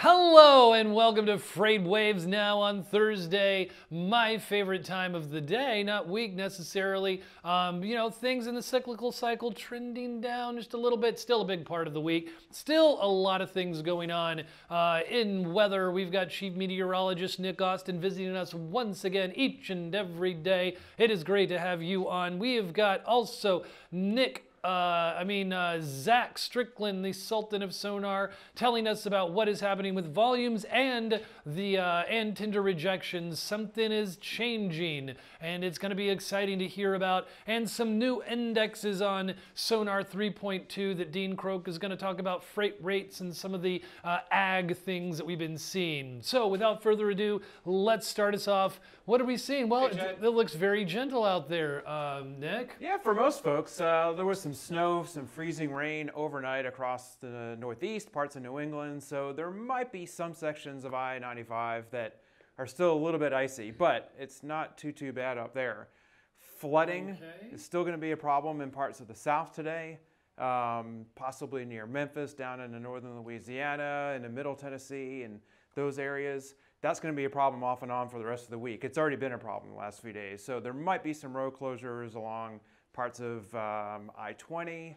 Hello and welcome to FreightWaves Now on Thursday, my favorite time of the day, not week necessarily. Things in the cyclical cycle trending down just a little bit, still a big part of the week. Still a lot of things going on in weather. We've got Chief Meteorologist Nick Austin visiting us once again each and every day. It is great to have you on. We have got also Zach Strickland, the Sultan of Sonar, telling us about what is happening with volumes and the tender rejections. Something is changing, and it's going to be exciting to hear about. And some new indexes on SONAR 3.2 that Dean Croke is going to talk about, freight rates and some of the ag things that we've been seeing. So, without further ado, let's start us off. What are we seeing? Well, it looks very gentle out there, Nick. Yeah, for most folks, there was some snow, some freezing rain overnight across the Northeast, parts of New England, so there might be some sections of I-95 that are still a little bit icy, but it's not too bad up there. Flooding is still going to be a problem in parts of the South today, possibly near Memphis, down into northern Louisiana, into Middle Tennessee, and those areas. That's going to be a problem off and on for the rest of the week. It's already been a problem the last few days, so there might be some road closures along parts of I-20,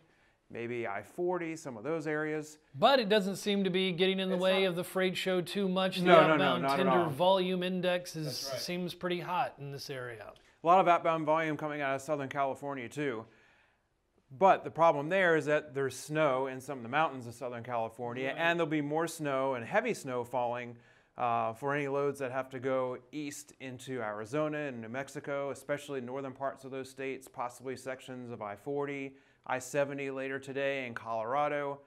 maybe I-40, some of those areas. But it doesn't seem to be getting in the way of the freight show too much. The outbound tender volume index seems pretty hot in this area. A lot of outbound volume coming out of Southern California too. But the problem there is that there's snow in some of the mountains of Southern California, and there'll be more snow and heavy snow falling for any loads that have to go east into Arizona and New Mexico, especially northern parts of those states, possibly sections of I-40, I-70 later today in Colorado,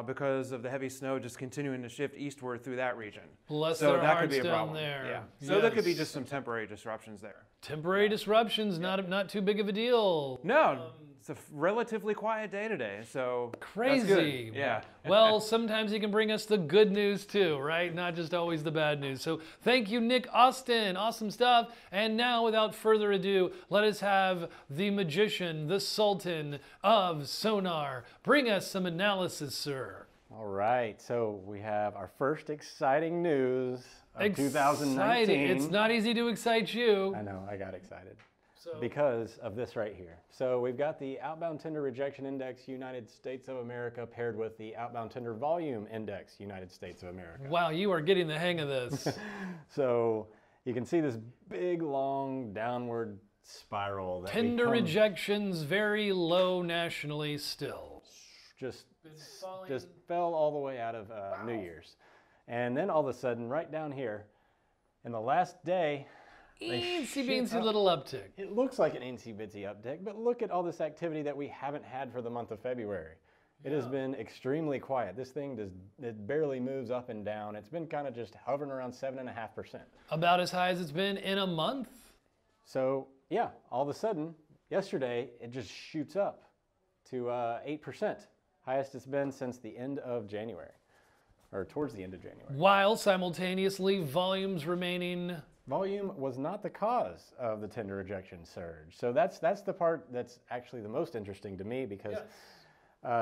because of the heavy snow just continuing to shift eastward through that region. Bless their hearts down there. Yeah. So there could be just some temporary disruptions there. Temporary disruptions, not too big of a deal. No. It's a relatively quiet day today, so crazy. That's good. Yeah. Well, sometimes he can bring us the good news too, right? Not just always the bad news. So thank you, Nick Austin. Awesome stuff. And now, without further ado, let us have the magician, the Sultan of Sonar. Bring us some analysis, sir. All right. So we have our first exciting news of 2019. It's not easy to excite you. I know. I got excited. Because of this right here. So we've got the outbound tender rejection index United States of America paired with the outbound tender volume index United States of America. Wow, you are getting the hang of this. So you can see this big long downward spiral. Tender rejections very low nationally still. Just fell all the way out of New Year's. And then all of a sudden right down here in the last day, Eensy-beensy little uptick. It looks like an eensy-bitsy uptick, but look at all this activity that we haven't had for the month of February. It has been extremely quiet. This thing it barely moves up and down. It's been kind of just hovering around 7.5%. About as high as it's been in a month. So yeah, all of a sudden, yesterday, it just shoots up to 8%. Highest it's been since the end of January, or towards the end of January. While simultaneously volumes remaining... Volume was not the cause of the tender rejection surge. So that's the part that's actually the most interesting to me, because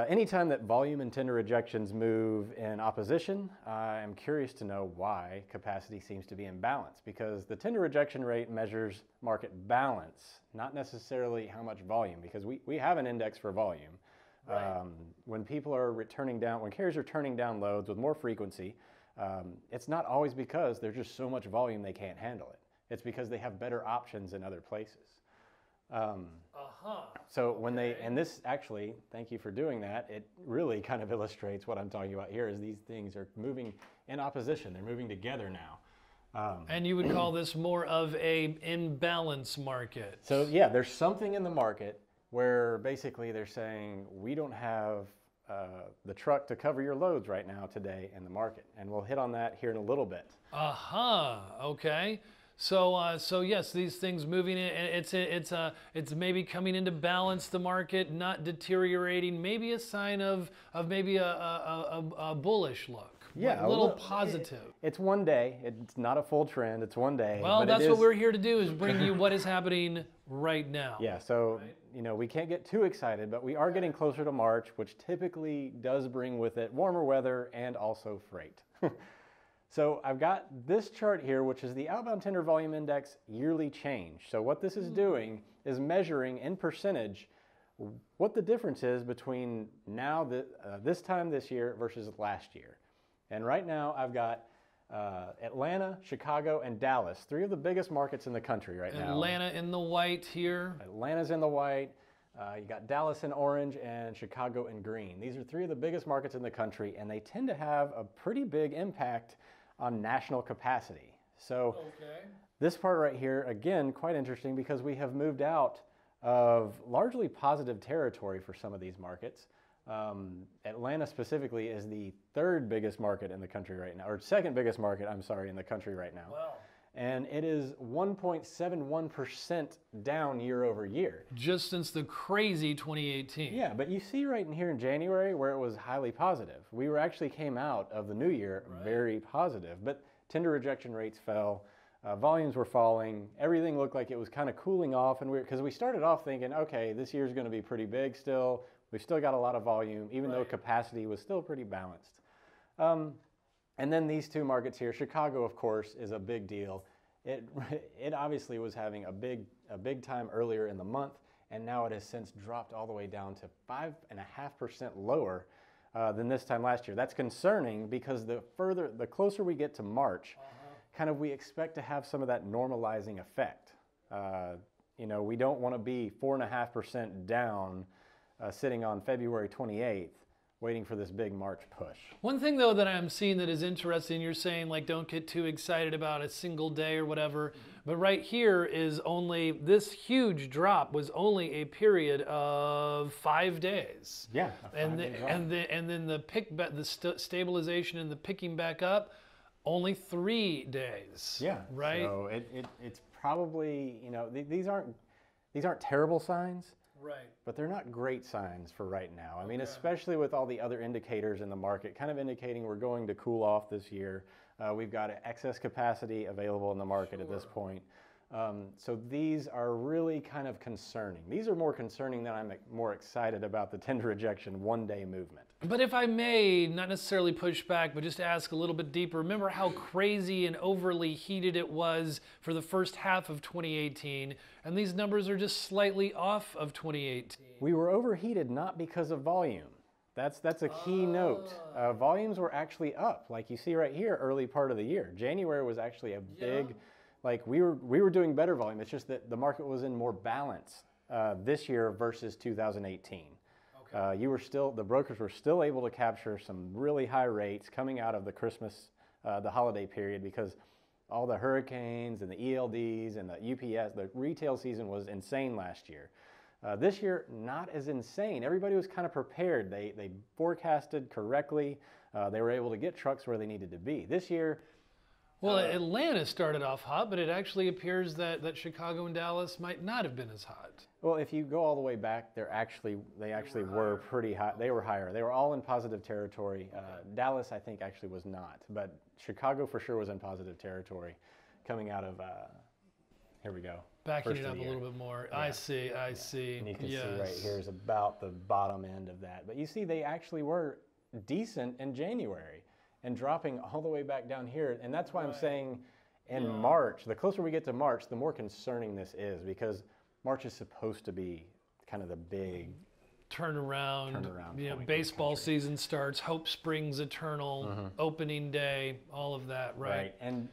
anytime that volume and tender rejections move in opposition, I'm curious to know why capacity seems to be in balance, because the tender rejection rate measures market balance, not necessarily how much volume, because we have an index for volume. Right. When people are when carriers are turning down loads with more frequency, it's not always because there's just so much volume they can't handle it. It's because they have better options in other places. So when and this actually, thank you for doing that, it really kind of illustrates what I'm talking about here, is these things are moving in opposition. They're moving together now. And you would call this more of a imbalance market. So yeah, there's something in the market where basically they're saying, we don't have the truck to cover your loads right now today in the market, and we'll hit on that here in a little bit. Okay. So yes, these things moving in. It's maybe coming into balance, the market not deteriorating. Maybe a sign of maybe a bullish look. Yeah, a little positive. It's one day. It's not a full trend. It's one day. Well, that's what we're here to do, is bring you what is happening right now. Yeah, so we can't get too excited, but we are getting closer to March, which typically does bring with it warmer weather and also freight. So I've got this chart here, which is the outbound tender volume index yearly change. So what this is doing is measuring in percentage what the difference is between now, this time this year versus last year. And right now I've got Atlanta, Chicago, and Dallas, three of the biggest markets in the country right now. Atlanta in the white here. Atlanta's in the white. You got Dallas in orange and Chicago in green. These are three of the biggest markets in the country, and they tend to have a pretty big impact on national capacity. So this part right here, again, quite interesting because we have moved out of largely positive territory for some of these markets. Atlanta specifically is the third biggest market in the country right now, or second biggest market, I'm sorry, in the country right now. Wow. And it is 1.71% down year over year. Just since the crazy 2018. Yeah, but you see right in here in January where it was highly positive. We were actually came out of the new year very positive, but tender rejection rates fell, volumes were falling, everything looked like it was kind of cooling off, and because we started off thinking, okay, this year's going to be pretty big still. We've still got a lot of volume, even though capacity was still pretty balanced. And then these two markets here, Chicago, of course, is a big deal. It obviously was having a big time earlier in the month, and now it has since dropped all the way down to 5.5% lower than this time last year. That's concerning because the closer we get to March, kind of we expect to have some of that normalizing effect. You know, we don't want to be 4.5% down sitting on February 28th. Waiting for this big March push. One thing though that I'm seeing that is interesting, you're saying like don't get too excited about a single day or whatever, but right here is only, this huge drop was only a period of 5 days. Yeah. And then the stabilization and the picking back up, only 3 days. Yeah. Right. So it's probably, you know, these aren't terrible signs. Right. But they're not great signs for right now. I mean, especially with all the other indicators in the market, kind of indicating we're going to cool off this year. We've got excess capacity available in the market at this point. So these are really kind of concerning. These are more concerning than I'm more excited about the tender rejection one-day movement. But if I may, not necessarily push back, but just ask a little bit deeper, remember how crazy and overly heated it was for the first half of 2018, and these numbers are just slightly off of 2018. We were overheated not because of volume. That's a key note. Volumes were actually up, like you see right here, early part of the year. January was actually a big, like we were doing better volume. It's just that the market was in more balance this year versus 2018. The brokers were still able to capture some really high rates coming out of the Christmas, the holiday period, because all the hurricanes and the ELDs and the UPS, the retail season was insane last year. This year, not as insane. Everybody was kind of prepared. They forecasted correctly. They were able to get trucks where they needed to be. This year, well, Atlanta started off hot, but it actually appears that Chicago and Dallas might not have been as hot. Well, if you go all the way back, they actually were pretty hot. They were higher. They were all in positive territory. Dallas, I think, actually was not, but Chicago for sure was in positive territory coming out of, here we go. Backing it up a little bit more. Yeah. I see. And you can see right here is about the bottom end of that. But you see they actually were decent in January and dropping all the way back down here. And that's why I'm saying in March, the closer we get to March, the more concerning this is, because March is supposed to be kind of the big turnaround. You know, baseball season starts, hope springs eternal, opening day, all of that, right? And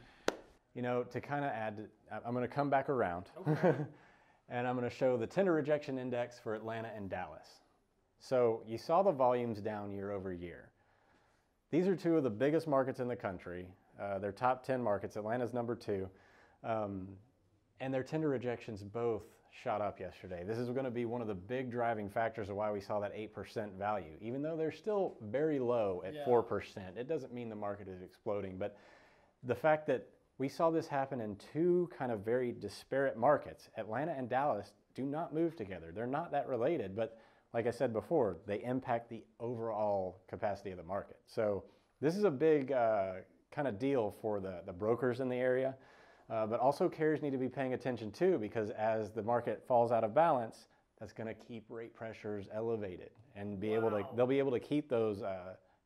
you know, to kind of add, I'm going to come back around, and I'm going to show the tender rejection index for Atlanta and Dallas. So you saw the volumes down year over year. These are two of the biggest markets in the country. They're top 10 markets. Atlanta's number 2. And their tender rejections both shot up yesterday. This is going to be one of the big driving factors of why we saw that 8% value. Even though they're still very low at 4%, it doesn't mean the market is exploding. But the fact that we saw this happen in two kind of very disparate markets, Atlanta and Dallas do not move together. They're not that related, but like I said before, they impact the overall capacity of the market. So this is a big kind of deal for the brokers in the area, but also carriers need to be paying attention too, because as the market falls out of balance, that's going to keep rate pressures elevated and they'll be able to keep those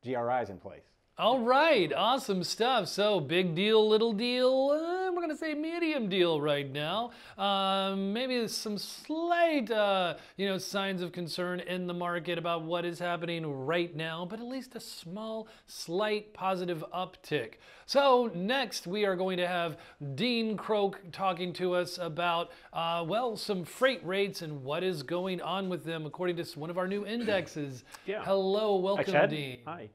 GRIs in place. All right, awesome stuff. So big deal, little deal, we're going to say medium deal right now. Maybe some slight, signs of concern in the market about what is happening right now, but at least a small, slight positive uptick. So next we are going to have Dean Croke talking to us about, some freight rates and what is going on with them according to one of our new indexes. Yeah. Hello, welcome, Hi, Chad. Dean. Hi.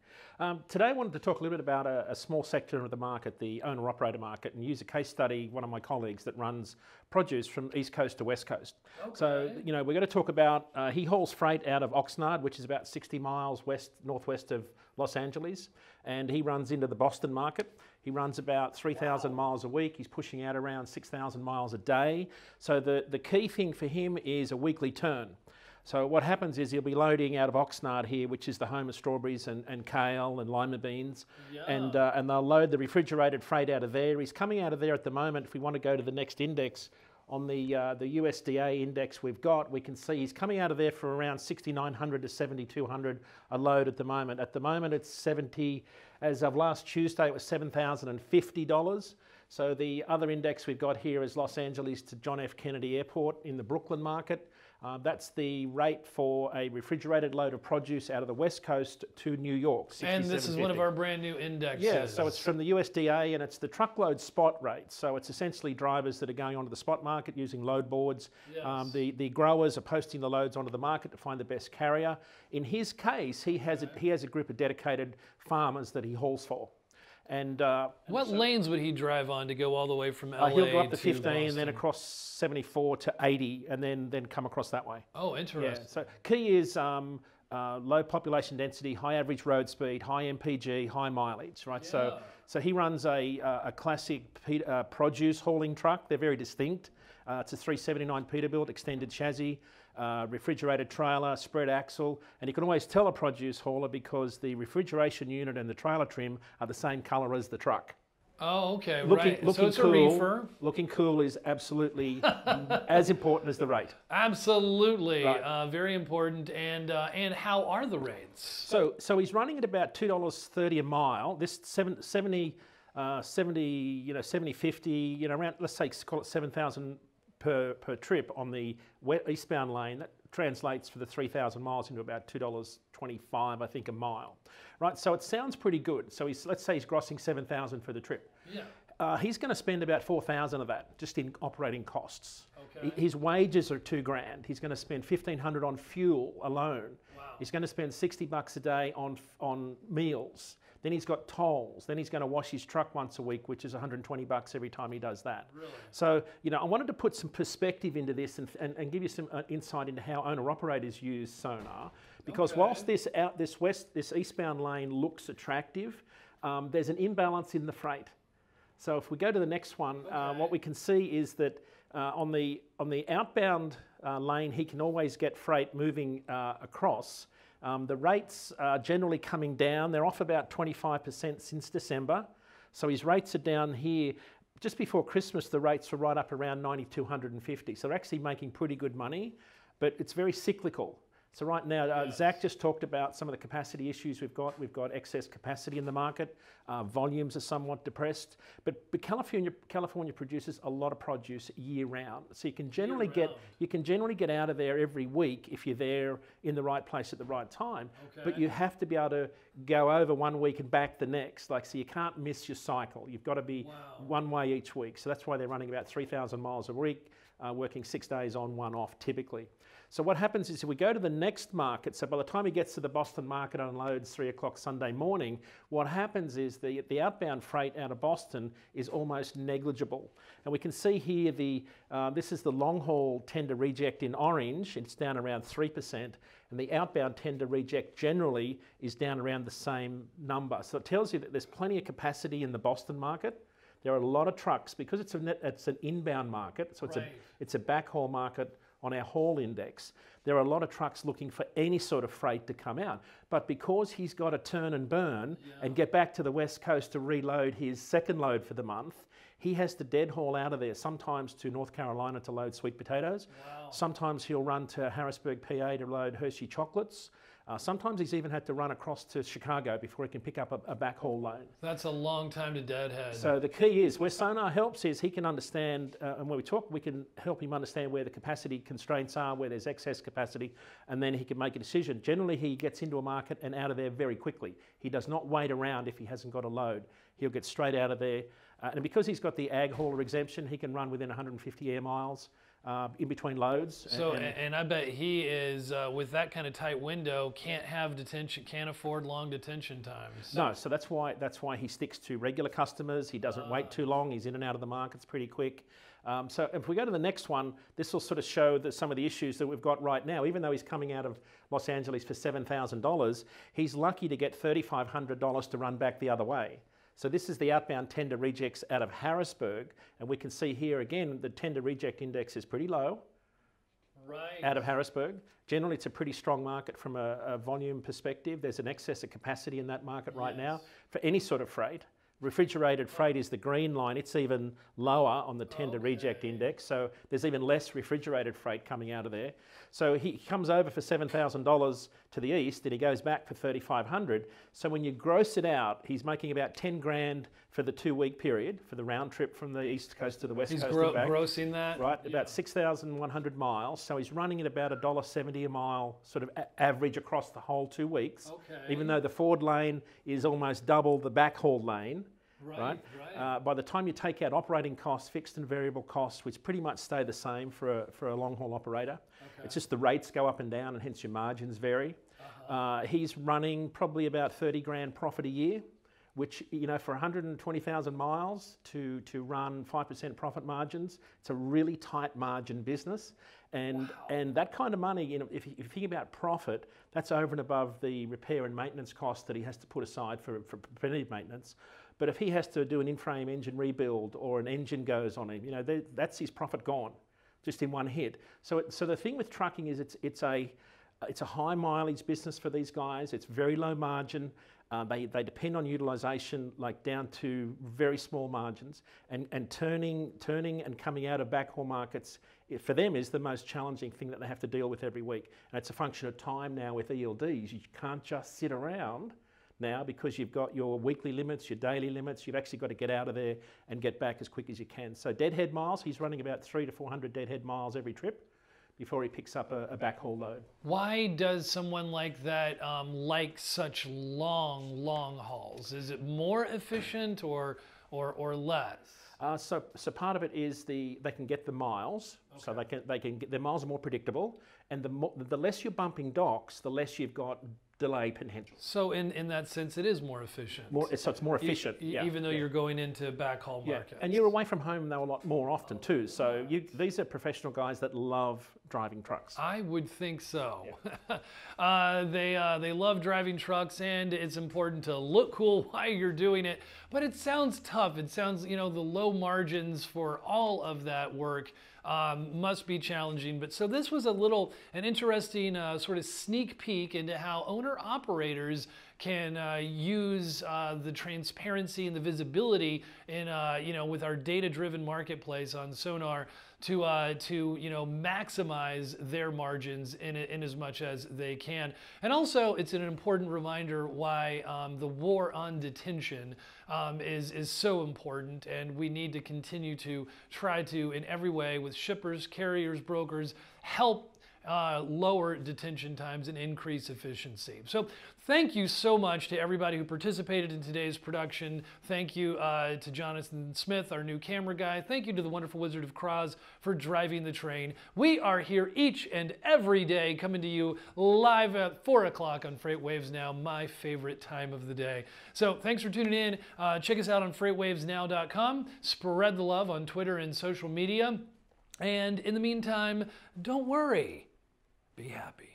Today I wanted to talk a little bit about a small sector of the market, the owner-operator market, and use a case study, one of my colleagues that runs produce from East Coast to West Coast. Okay. So, we're going to talk about, he hauls freight out of Oxnard, which is about 60 miles northwest of Los Angeles, and he runs into the Boston market. He runs about 3,000 miles a week. He's pushing out around 6,000 miles a day. So the key thing for him is a weekly turn. So what happens is he'll be loading out of Oxnard here, which is the home of strawberries and kale and lima beans, and they'll load the refrigerated freight out of there. He's coming out of there at the moment. If we want to go to the next index, on the USDA index we can see he's coming out of there for around 6,900 to 7,200 a load at the moment. At the moment it's 70, as of last Tuesday it was $7,050. So the other index we've got here is Los Angeles to John F. Kennedy Airport in the Brooklyn market. That's the rate for a refrigerated load of produce out of the West Coast to New York. And this is one of our brand new indexes. Yeah, so it's from the USDA and it's the truckload spot rate. So it's essentially drivers that are going onto the spot market using load boards. Yes. The growers are posting the loads onto the market to find the best carrier. In his case, he has a group of dedicated farmers that he hauls for. And what lanes would he drive on to go all the way from LA he'll go up to 15 Boston? and then across 74 to 80 and then come across that way. Oh, interesting. Yeah, so key is low population density, high average road speed, high MPG, high mileage, right? Yeah. So he runs a classic produce hauling truck. They're very distinct. It's a 379 Peterbilt extended chassis, refrigerated trailer, spread axle, and you can always tell a produce hauler because the refrigeration unit and the trailer trim are the same colour as the truck. Oh, okay, Looking so it's cool, a reefer. Looking cool is absolutely as important as the rate. Absolutely, Right. very important. And how are the rates? So he's running at about $2.30 a mile. This 70, 50, around, let's say, call it 7,000 per trip on the eastbound lane. That translates for the 3,000 miles into about $2.25, I think, a mile. Right, so it sounds pretty good. So let's say he's grossing 7,000 for the trip. Yeah. He's going to spend about 4,000 of that just in operating costs. Okay. His wages are $2,000. He's going to spend 1,500 on fuel alone. Wow. He's going to spend $60 a day on meals. Then he's got tolls. Then he's going to wash his truck once a week, which is $120 every time he does that. Really? So, I wanted to put some perspective into this and give you some insight into how owner-operators use SONAR. Because Okay. whilst this eastbound lane looks attractive, there's an imbalance in the freight. So if we go to the next one, what we can see is that on the outbound lane, he can always get freight moving across. The rates are generally coming down. They're off about 25% since December. So his rates are down here. Just before Christmas, the rates were right up around 9,250. So they're actually making pretty good money, but it's very cyclical. So right now, Yes. Zach just talked about some of the capacity issues we've got. We've got excess capacity in the market. Volumes are somewhat depressed, but California produces a lot of produce year round. So you can generally get out of there every week if you're there in the right place at the right time. Okay. But you have to be able to go over 1 week and back the next. So you can't miss your cycle. You've got to be one way each week. So that's why they're running about 3,000 miles a week, working 6 days on, 1 off typically. So what happens is if we go to the next market, so by the time he gets to the Boston market and unloads 3 o'clock Sunday morning, what happens is the outbound freight out of Boston is almost negligible. And we can see here this is the long haul tender reject in orange. It's down around 3%. And the outbound tender reject generally is down around the same number. So it tells you that there's plenty of capacity in the Boston market. There are a lot of trucks because it's an inbound market, so it's a backhaul market on our haul index. There are a lot of trucks looking for any sort of freight to come out. But because he's got to turn and burn and get back to the West Coast to reload his second load for the month, he has to dead haul out of there, sometimes to North Carolina to load sweet potatoes. Wow. Sometimes he'll run to Harrisburg, PA to load Hershey chocolates. Sometimes he's even had to run across to Chicago before he can pick up a backhaul load. That's a long time to deadhead. So the key is, where SONAR helps is he can understand, and when we talk, we can help him understand where the capacity constraints are, where there's excess capacity, and then he can make a decision. Generally, he gets into a market and out of there very quickly. He does not wait around if he hasn't got a load. He'll get straight out of there. And because he's got the ag hauler exemption, he can run within 150 air miles. In between loads. So, and I bet he is, with that kind of tight window, can't have detention, can't afford long detention times. No, so that's why he sticks to regular customers. He doesn't wait too long. He's in and out of the markets pretty quick. So if we go to the next one, this will sort of show that some of the issues that we've got right now. Even though he's coming out of Los Angeles for $7,000, he's lucky to get $3,500 to run back the other way. So this is the outbound tender rejects out of Harrisburg, and we can see here again the tender reject index is pretty low out of Harrisburg. Generally, it's a pretty strong market from a volume perspective. There's an excess of capacity in that market right now for any sort of freight. Refrigerated freight is the green line. It's even lower on the tender reject index, so there's even less refrigerated freight coming out of there. So he comes over for $7,000 to the east, and he goes back for $3,500. So when you gross it out, he's making about 10 grand for the 2-week period for the round trip from the east coast to the west coast. He's grossing that? Right, about 6,100 miles. So he's running at about $1.70 a mile, sort of average across the whole 2 weeks. Okay. Even though the forward lane is almost double the backhaul lane. Right. By the time you take out operating costs, fixed and variable costs, which pretty much stay the same for a long haul operator. It's just the rates go up and down, and hence your margins vary. He's running probably about 30 grand profit a year, which, you know, for 120,000 miles to run 5% profit margins, it's a really tight margin business. And that kind of money, you know, if you think about profit, that's over and above the repair and maintenance costs that he has to put aside for preventative maintenance. But if he has to do an in-frame engine rebuild or an engine goes on him, you know, that's his profit gone, just in one hit. So the thing with trucking is it's a high mileage business for these guys. It's very low margin. They depend on utilization, like down to very small margins, and turning and coming out of backhaul markets for them is the most challenging thing that they have to deal with every week. And it's a function of time now with ELDs. You can't just sit around now because you've got your weekly limits, your daily limits. You've actually got to get out of there and get back as quick as you can. So deadhead miles, he's running about 300 to 400 deadhead miles every trip before he picks up a backhaul load. Why does someone like that like such long hauls? Is it more efficient or less? So part of it is they can get the miles, so they can get their miles are more predictable, and the less you're bumping docks, the less you've got delay potential. So in that sense, it is more efficient. So it's more efficient, even though you're going into backhaul markets. And you're away from home though a lot more often too. So these are professional guys that love driving trucks. I would think so. They love driving trucks, and it's important to look cool while you're doing it. But it sounds tough. It sounds, you know, the low margins for all of that work must be challenging. But so this was an interesting sort of sneak peek into how owner-operators can use the transparency and the visibility in, you know, with our data-driven marketplace on SONAR to you know, maximize their margins in as much as they can. And also, it's an important reminder why the war on detention is so important, and we need to continue to try to, in every way, with shippers, carriers, brokers, help lower detention times and increase efficiency. So thank you so much to everybody who participated in today's production. Thank you to Jonathan Smith, our new camera guy. Thank you to the wonderful Wizard of Croz for driving the train. We are here each and every day coming to you live at 4 o'clock on FreightWaves Now, my favorite time of the day. So thanks for tuning in. Check us out on FreightWavesNow.com. Spread the love on Twitter and social media. And in the meantime, don't worry. Be happy.